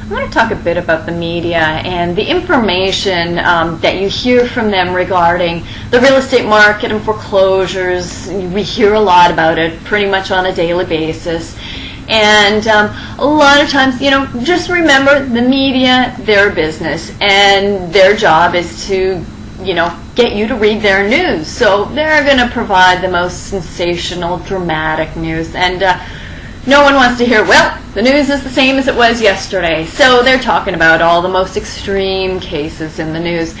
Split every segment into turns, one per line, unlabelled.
I'm going to talk a bit about the media and the information that you hear from them regarding the real estate market and foreclosures. We hear a lot about it pretty much on a daily basis. And a lot of times, just remember the media, their business, and their job is to, get you to read their news. So they're going to provide the most sensational, dramatic news. And no one wants to hear, well, the news is the same as it was yesterday. So they're talking about all the most extreme cases in the news. So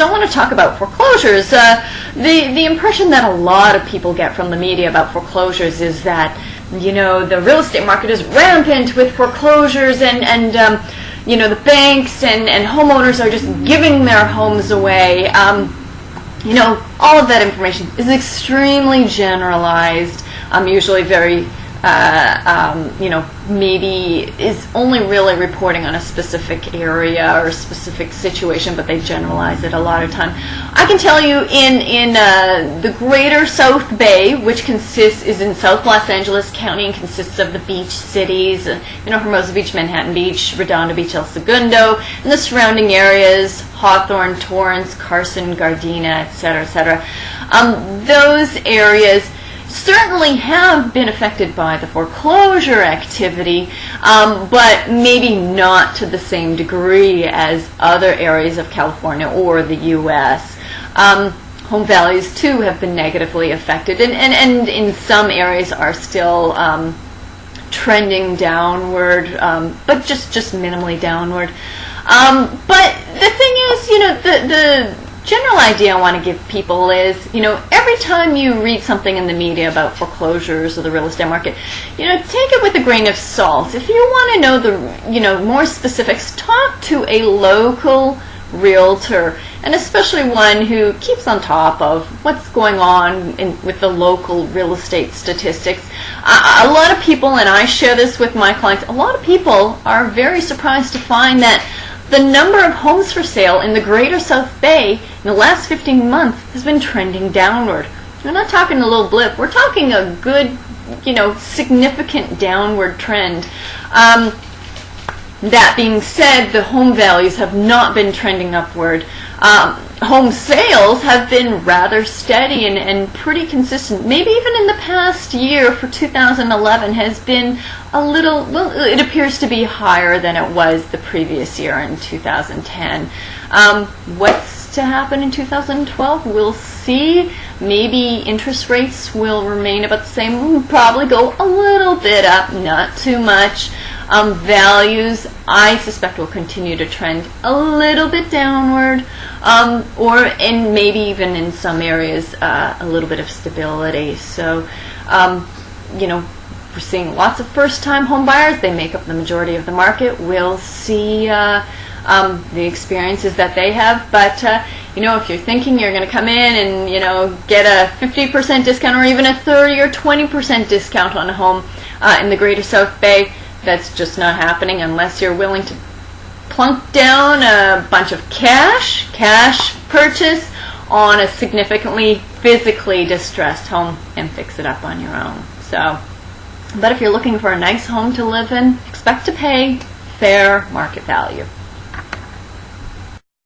I want to talk about foreclosures. The impression that a lot of people get from the media about foreclosures is that, the real estate market is rampant with foreclosures and the banks and homeowners are just giving their homes away. All of that information is extremely generalized, usually very maybe is only really reporting on a specific area or a specific situation, but they generalize it a lot of time. I can tell you in the greater South Bay, which is in South Los Angeles County and consists of the beach cities, Hermosa Beach, Manhattan Beach, Redondo Beach, El Segundo, and the surrounding areas, Hawthorne, Torrance, Carson, Gardena, etc. Those areas certainly have been affected by the foreclosure activity, but maybe not to the same degree as other areas of California or the U.S. Home values, too, have been negatively affected, and in some areas are still trending downward, but just minimally downward. But the thing is, the general idea I want to give people is, every time you read something in the media about foreclosures or the real estate market, take it with a grain of salt. If you want to know the, more specifics, talk to a local realtor, and especially one who keeps on top of what's going on with the local real estate statistics. A lot of people, and I share this with my clients, a lot of people are very surprised to find that the number of homes for sale in the greater South Bay in the last 15 months has been trending downward. We're not talking a little blip. We're talking a good, significant downward trend. That being said, the home values have not been trending upward. Home sales have been rather steady and pretty consistent. Maybe even in the past year for 2011 has been a little, it appears to be higher than it was the previous year in 2010. What's to happen in 2012? We'll see. Maybe interest rates will remain about the same. We'll probably go a little bit up, not too much. Values, I suspect, will continue to trend a little bit downward, and maybe even in some areas a little bit of stability. So, we're seeing lots of first-time home buyers. They make up the majority of the market. We'll see the experiences that they have. But, if you're thinking you're going to come in and, get a 50% discount or even a 30 or 20% discount on a home in the greater South Bay, that's just not happening unless you're willing to plunk down a bunch of cash purchase on a significantly physically distressed home and fix it up on your own. So, but if you're looking for a nice home to live in, expect to pay fair market value.